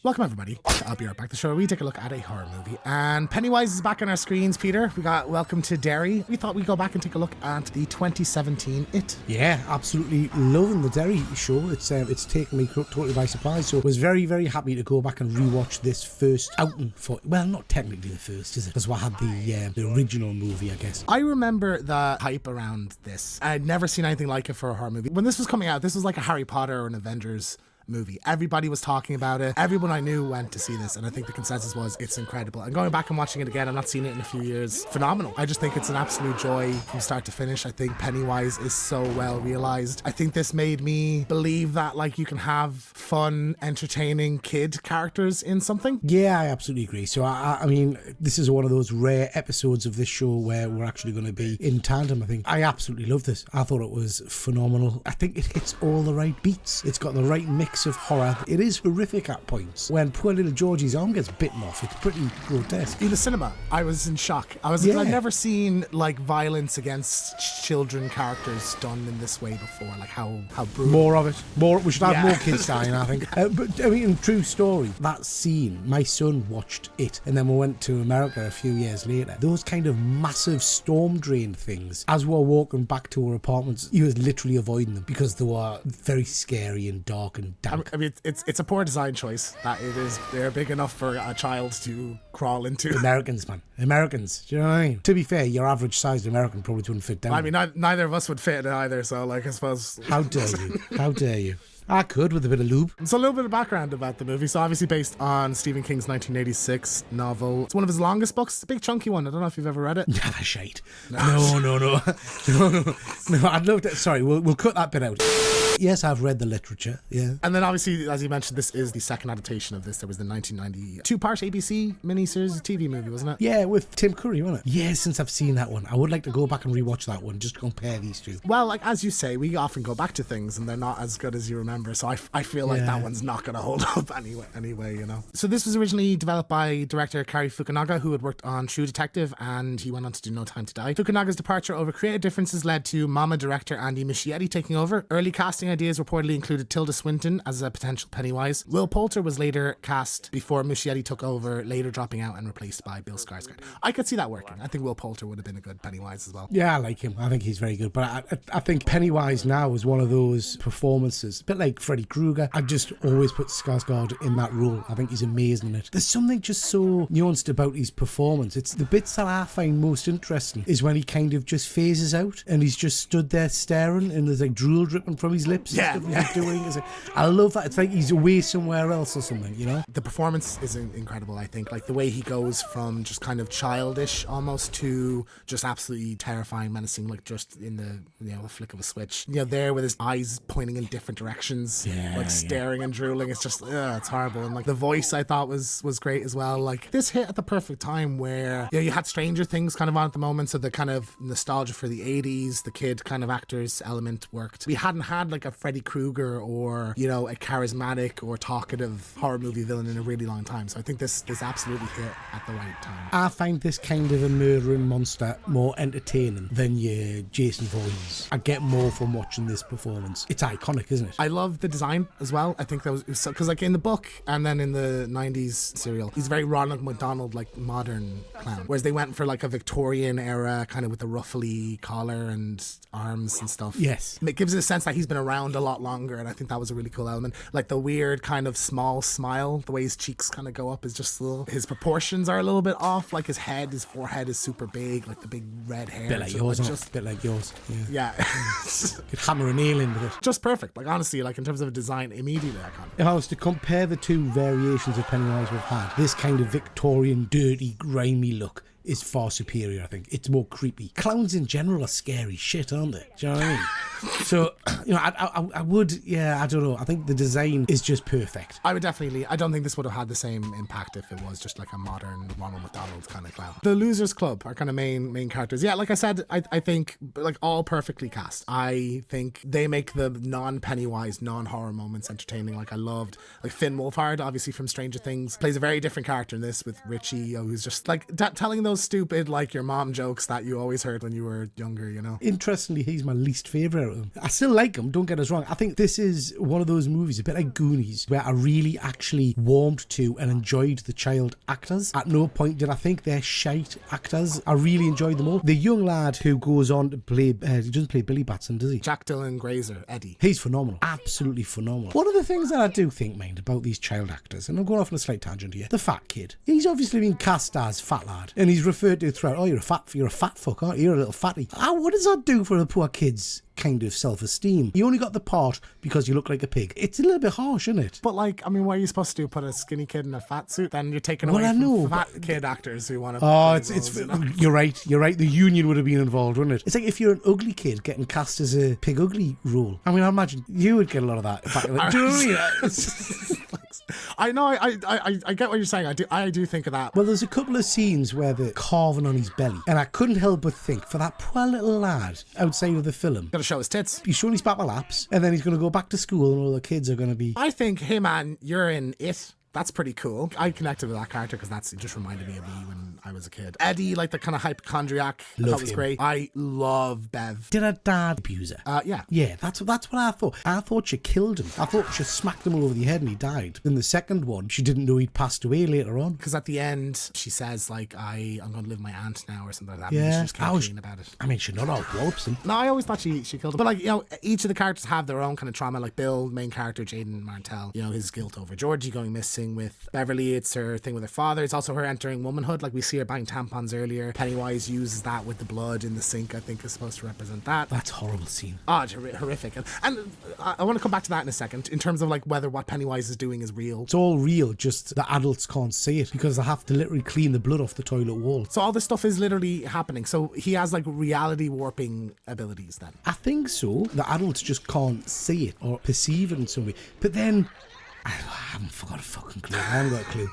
Welcome everybody to I'll Be Right Back, the show where we take a look at a horror movie. And Pennywise is back on our screens, Peter. We got Welcome to Derry. We thought we'd go back and take a look at the 2017 It. Yeah, absolutely loving the Derry show. It's taken me totally by surprise. So I was very, very happy to go back and rewatch this first outing for, well, not technically the first, is it? Because we had the original movie, I guess. I remember the hype around this. I'd never seen anything like it for a horror movie. When this was coming out, this was like a Harry Potter or an Avengers movie. Everybody was talking about it. Everyone I knew went to see this, and I think the consensus was it's incredible. And going back and watching it again, I've not seen it in a few years. Phenomenal. I just think it's an absolute joy from start to finish. I think Pennywise is so well realized. I think this made me believe that like you can have fun, entertaining kid characters in something. Yeah, I absolutely agree. So I mean, this is one of those rare episodes of this show where we're actually going to be in tandem. I think I absolutely love this. I thought it was phenomenal. I think it hits all the right beats. It's got the right mix of horror. It is horrific at points. When poor little Georgie's arm gets bitten off, it's pretty grotesque. In the cinema, I was in shock. I've never seen like violence against children characters done in this way before. Like how brutal. More of it. We should have more kids dying, I think. But I mean, true story. That scene, my son watched it, and then we went to America a few years later. Those kind of massive storm drain things. As we were walking back to our apartments, he was literally avoiding them because they were very scary and dark and damp. I mean, it's a poor design choice that it is. They're big enough for a child to crawl into. Americans, man. Americans. Do you know what I mean? To be fair, your average sized American probably wouldn't fit down. I mean, neither of us would fit in either, so like, I suppose. How dare you? How dare you? I could with a bit of lube. So a little bit of background about the movie. So obviously based on Stephen King's 1986 novel. It's one of his longest books. It's a big chunky one. I don't know if you've ever read it. Yeah, that's shite. No. I'd love to. Sorry, we'll cut that bit out. Yes, I've read the literature, yeah. And then obviously, as you mentioned, this is the second adaptation of this. There was the 1990 two-part ABC miniseries TV movie, wasn't it? Yeah, with Tim Curry, wasn't it? Yeah, since I've seen that one. I would like to go back and rewatch that one just to compare these two. Well, like as you say, we often go back to things and they're not as good as you remember. So I feel like that one's not going to hold up anyway, you know. So this was originally developed by director Cary Fukunaga, who had worked on True Detective, and he went on to do No Time to Die. Fukunaga's departure over creative differences led to Mama director Andy Muschietti taking over. Early casting ideas reportedly included Tilda Swinton as a potential Pennywise. Will Poulter was later cast before Muschietti took over, later dropping out and replaced by Bill Skarsgård. I could see that working. I think Will Poulter would have been a good Pennywise as well. Yeah, I like him. I think he's very good. But I think Pennywise now is one of those performances, a bit like Freddy Krueger. I just always put Skarsgård in that role. I think he's amazing in it. There's something just so nuanced about his performance. It's the bits that I find most interesting is when he kind of just phases out and he's just stood there staring and there's like drool dripping from his lips and stuff he's doing. I love that. It's like he's away somewhere else or something, you know? The performance is incredible, I think. Like the way he goes from just kind of childish almost to just absolutely terrifying, menacing, like just in the flick of a switch. You know, there with his eyes pointing in different directions, staring and drooling. It's just, it's horrible. And like the voice I thought was great as well. Like this hit at the perfect time where, you had Stranger Things kind of on at the moment. So the kind of nostalgia for the 80s, the kid kind of actors element worked. We hadn't had like a Freddy Krueger or, you know, a charismatic or talkative horror movie villain in a really long time. So I think this absolutely hit at the right time. I find this kind of a murdering monster more entertaining than your Jason Voorhees. I get more from watching this performance. It's iconic, isn't it? I love the design as well. I think that was so, because like in the book and then in the 90s serial, he's very Ronald McDonald, like modern clown. Whereas they went for like a Victorian era kind of with the ruffly collar and arms and stuff. Yes. It gives it a sense that he's been around a lot longer, and I think that was a really cool element. Like the weird kind of small smile, the way his cheeks kind of go up is just a little, his proportions are a little bit off. Like his forehead is super big, like the big red hair. Bit like yours, just bit like yours. Yeah. Could hammer a nail into it. Just perfect. Like honestly, like in terms of design, immediately iconic. If I was to compare the two variations of Pennywise we've had, this kind of Victorian, dirty, grimy look is far superior, I think. It's more creepy. Clowns in general are scary shit, aren't they? Do you know what I mean? So, you know, I would, I don't know. I think the design is just perfect. I would definitely, I don't think this would have had the same impact if it was just like a modern Ronald McDonald kind of clown. The Losers Club are kind of main characters. Yeah, like I said, I think like all perfectly cast. I think they make the non-Pennywise, non-horror moments entertaining. Like I loved, like Finn Wolfhard, obviously from Stranger Things, plays a very different character in this with Richie, who's just like telling those stupid, like your mom jokes that you always heard when you were younger, you know? Interestingly, he's my least favourite out of them. I still like him, don't get us wrong. I think this is one of those movies, a bit like Goonies, where I really actually warmed to and enjoyed the child actors. At no point did I think they're shite actors. I really enjoyed them all. The young lad who goes on to play, he doesn't play Billy Batson, does he? Jack Dylan Grazer, Eddie. He's phenomenal. Absolutely phenomenal. One of the things that I do think, mind, about these child actors, and I'm going off on a slight tangent here, the fat kid. He's obviously been cast as fat lad, and he's referred to throughout, oh, you're a fat fuck, aren't you? You're a little fatty. What does that do for the poor kid's kind of self-esteem? You only got the part because you look like a pig. It's a little bit harsh, isn't it? But like, I mean, what are you supposed to do? Put a skinny kid in a fat suit? Then you're taking away from fat kid actors who want to... Oh, you're right. The union would have been involved, wouldn't it? It's like if you're an ugly kid getting cast as a pig ugly role. I mean, I imagine you would get a lot of that. Do you know what I mean? I know, I get what you're saying. I do think of that. Well, there's a couple of scenes where they're carving on his belly, and I couldn't help but think, for that poor little lad outside of the film, Gotta show his tits. he's showing his papa laps, and then he's going to go back to school, and all the kids are going to be... I think, hey man, you're in It. That's pretty cool. I connected with that character because it just reminded me of me when I was a kid. Eddie, like the kind of hypochondriac, that was great. I love Bev. Did her dad abuse her? Yeah. Yeah, that's what I thought. I thought she killed him. I thought she smacked him over the head and he died. In the second one, she didn't know he'd passed away later on. Because at the end, she says, like, I'm going to live with my aunt now or something like that. Yeah. She just can't clean about it. I mean, she's not all walloped him. No, I always thought she killed him. But, like, you know, each of the characters have their own kind of trauma. Like Bill, main character, Jaden Martell, you know, his guilt over Georgie going missing. With Beverly, it's her thing with her father. It's also her entering womanhood. Like, we see her buying tampons earlier. Pennywise uses that with the blood in the sink, I think is supposed to represent that. That's a horrible scene. Oh, it's horrific. And I want to come back to that in a second, in terms of, like, whether what Pennywise is doing is real. It's all real, just the adults can't see it because they have to literally clean the blood off the toilet wall. So all this stuff is literally happening. So he has, like, reality warping abilities then. I think so. The adults just can't see it or perceive it in some way. But then, I haven't got a fucking clue. I haven't got a clue.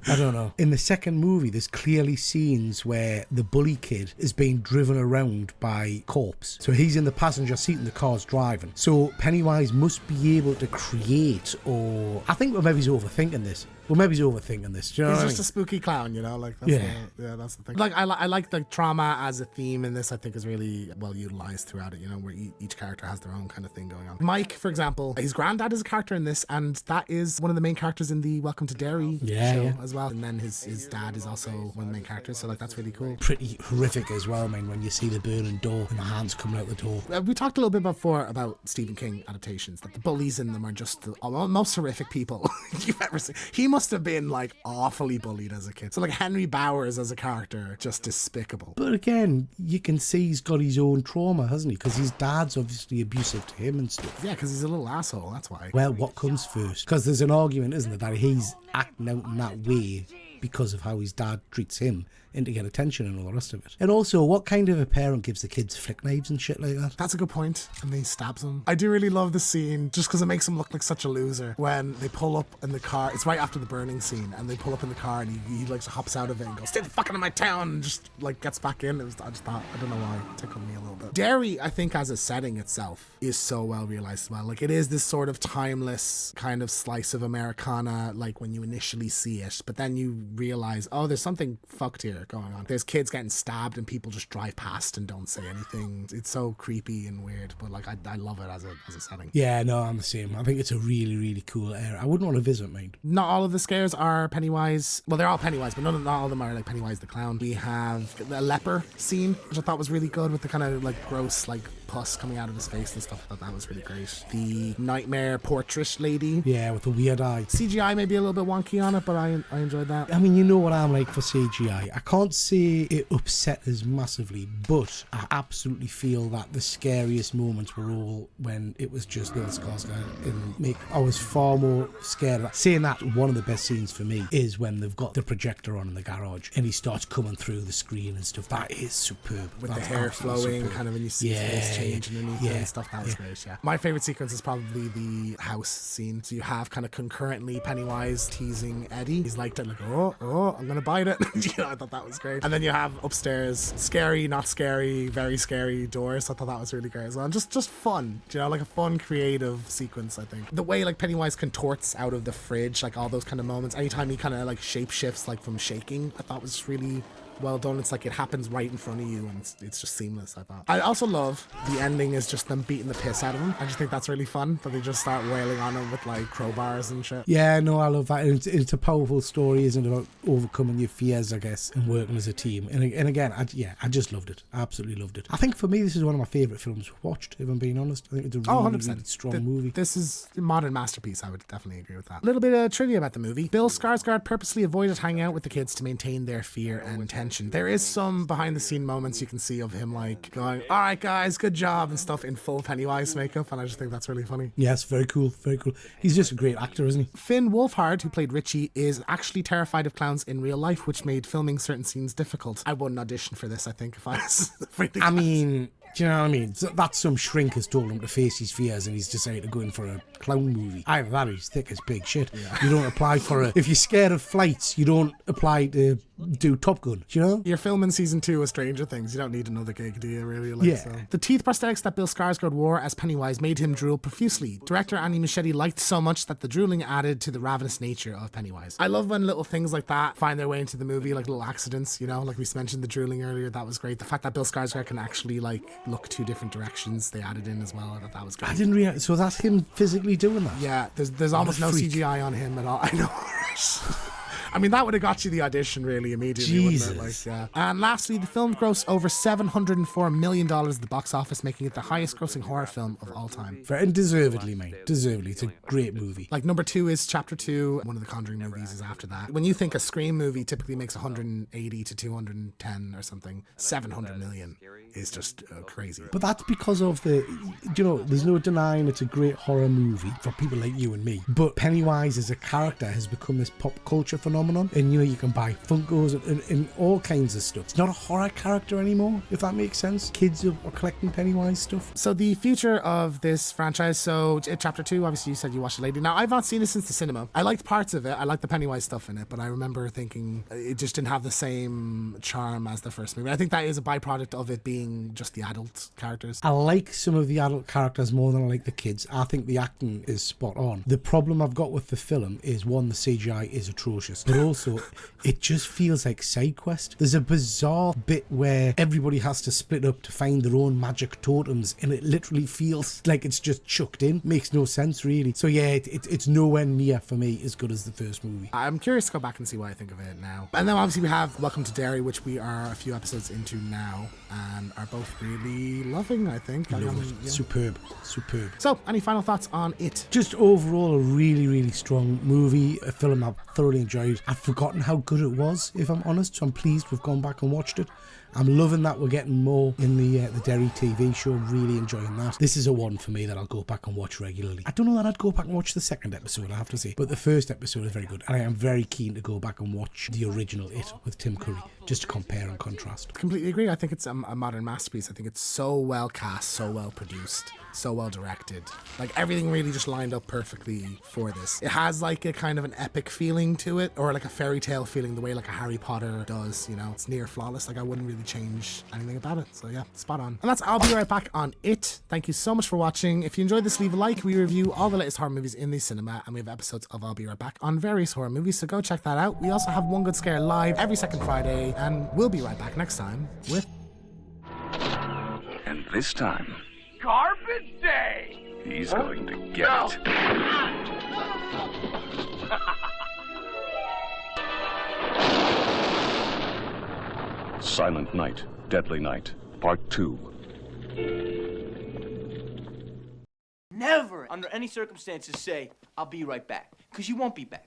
I don't know. In the second movie, there's clearly scenes where the bully kid is being driven around by corpse. So he's in the passenger seat and the car's driving. So Pennywise must be able to create, or... I think maybe he's overthinking this. Well, maybe he's overthinking this. Do you know He's what I just mean? a spooky clown, you know? Like, that's that's the thing. Like, I like the trauma as a theme in this. I think is really well utilized throughout it, you know, where each character has their own kind of thing going on. Mike, for example, his granddad is a character in this, and that is one of the main characters in the Welcome to Derry show as well. And then his dad is also one of the main characters, so, like, that's really cool. Pretty horrific as well, man, when you see the burning door and the hands coming out the door. We talked a little bit before about Stephen King adaptations, that the bullies in them are just the most horrific people you've ever seen. He must have been, like, awfully bullied as a kid. So, like, Henry Bowers as a character, just despicable. But again, you can see he's got his own trauma, hasn't he? Because his dad's obviously abusive to him and stuff. Yeah, because he's a little asshole, that's why. Well, what comes first? Because there's an argument, isn't there, that he's acting out in that way because of how his dad treats him and to get attention and all the rest of it. And also, what kind of a parent gives the kids flick knives and shit like that? That's a good point. And then he stabs him. I do really love the scene, just because it makes him look like such a loser, when they pull up in the car. It's right after the burning scene, and they pull up in the car, and he like hops out of it and goes, "Stay the fuck out of my town," and just, like, gets back in. I just thought, I don't know why, it tickled me a little bit. Derry, I think, as a setting itself, is so well realized as well. Like, it is this sort of timeless kind of slice of Americana, like, when you initially see it, but then you realize, oh, there's something fucked here going on. There's kids getting stabbed and people just drive past and don't say anything. It's so creepy and weird, but, like, I love it as a setting. Yeah, no, I'm the same. I think it's a really, really cool era. I wouldn't want to visit, mind. Not all of the scares are Pennywise. Well, they're all Pennywise, but not all of them are, like, Pennywise the Clown. We have the leper scene, which I thought was really good, with the kind of, like, gross, like, pus coming out of his face and stuff. I thought that was really great. The nightmare portrait lady. Yeah, with the weird eye. CGI may be a little bit wonky on it, but I enjoyed that. I mean, you know what I'm like for CGI. I can't say it upset us massively, but I absolutely feel that the scariest moments were all when it was just Bill Skarsgård and Mick. I was far more scared of that. Saying that, one of the best scenes for me is when they've got the projector on in the garage and he starts coming through the screen and stuff. That is superb. With That's the hair absolutely flowing, superb. kind of, when you see his face change underneath it and stuff. That was great, yeah. My favourite sequence is probably the house scene. So you have kind of concurrently Pennywise teasing Eddie. He's like, oh, I'm gonna bite it. You know, I thought that was great. And then you have upstairs, scary, not scary, very scary doors. So I thought that was really great as well. And just fun, you know, like a fun, creative sequence, I think. The way, like, Pennywise contorts out of the fridge, like all those kind of moments, anytime he kind of, like, shape shifts, like, from shaking, I thought was really well done. It's like it happens right in front of you, and it's just seamless, I thought. I also love the ending is just them beating the piss out of him. I just think that's really fun, that they just start wailing on him with like crowbars and shit. Yeah, no, I love that. It's a powerful story, isn't it, about overcoming your fears, I guess, and working as a team. And again, I just loved it. Absolutely loved it. I think for me, this is one of my favourite films we've watched, if I'm being honest. I think it's a really strong movie. This is a modern masterpiece. I would definitely agree with that. A little bit of trivia about the movie. Bill Skarsgård purposely avoided hanging out with the kids to maintain their fear and tension. There is some behind the scene moments you can see of him like going, all right guys, good job and stuff, in full Pennywise makeup, and I just think that's really funny. Yes, very cool, very cool. He's just a great actor, isn't he? Finn Wolfhard, who played Richie, is actually terrified of clowns in real life, which made filming certain scenes difficult. I wouldn't audition for this, I think, if I was I mean, do you know what I mean? That's some shrink has told him to face his fears and he's decided to go in for a clown movie. Either that or he's thick as big shit. Yeah. You don't apply for if you're scared of flights, you don't apply to do Top Gun, do you know? You're filming season 2 of Stranger Things. You don't need another gig, do you, really? Like, yeah. So. The teeth prosthetics that Bill Skarsgård wore as Pennywise made him drool profusely. Director Andy Muschietti liked so much that the drooling added to the ravenous nature of Pennywise. I love when little things like that find their way into the movie, like little accidents, you know, like we mentioned the drooling earlier. That was great. The fact that Bill Skarsgård can actually like look 2 different directions, they added in as well. I thought that was great. I didn't realize. So that's him physically doing that? Yeah, there's almost no CGI on him at all. I know. I mean, that would have got you the audition really immediately, Jesus. wouldn't it? Like, yeah. And lastly, the film grossed over $704 million at the box office, making it the highest grossing horror film of all time. And deservedly, mate. Deservedly. It's a great movie. Like, number 2 is Chapter 2. One of the Conjuring movies is after that. When you think a Scream movie typically makes 180 to 210 or something, 700 million is just crazy. But that's because of there's no denying it's a great horror movie for people like you and me. But Pennywise as a character has become this pop culture phenomenon. And you can buy Funkos and all kinds of stuff. It's not a horror character anymore, if that makes sense. Kids are collecting Pennywise stuff. So the future of this franchise, so Chapter 2, obviously you said you watched it lately. Now, I've not seen it since the cinema. I liked parts of it. I liked the Pennywise stuff in it, but I remember thinking it just didn't have the same charm as the first movie. I think that is a byproduct of it being just the adult characters. I like some of the adult characters more than I like the kids. I think the acting is spot on. The problem I've got with the film is, one, the CGI is atrocious. But also, it just feels like side quest. There's a bizarre bit where everybody has to split up to find their own magic totems, and it literally feels like it's just chucked in. Makes no sense, really. So yeah, it's nowhere near, for me, as good as the first movie. I'm curious to go back and see what I think of it now. And then obviously we have Welcome to Derry, which we are a few episodes into now, and are both really loving, I think. Yeah. Superb. So, any final thoughts on it? Just overall, a really, really strong movie. A film I've thoroughly enjoyed. I've forgotten how good it was, if I'm honest, so I'm pleased we've gone back and watched it. I'm loving that we're getting more in the Derry TV show. Really enjoying that. This is a one for me that I'll go back and watch regularly. I don't know that I'd go back and watch the second episode, I have to say, but the first episode is very good, and I am very keen to go back and watch the original It with Tim Curry, just to compare and contrast. Completely agree. I think it's a modern masterpiece. I think it's so well cast, so well produced, so well directed. Like, everything really just lined up perfectly for this. It has like a kind of an epic feeling to it, or like a fairy tale feeling, the way like a Harry Potter does, you know. It's near flawless. Like, I wouldn't really change anything about it. So yeah, spot on. And that's I'll Be Right Back on It. Thank you so much for watching. If you enjoyed this, leave a like. We review all the latest horror movies in the cinema, and we have episodes of I'll Be Right Back on various horror movies, so go check that out. We also have One Good Scare live every second Friday, and we'll be right back next time with... And this time, Garbage Day! he's going to get it. Silent Night, Deadly Night, Part 2. Never, under any circumstances, say, I'll be right back. Because you won't be back.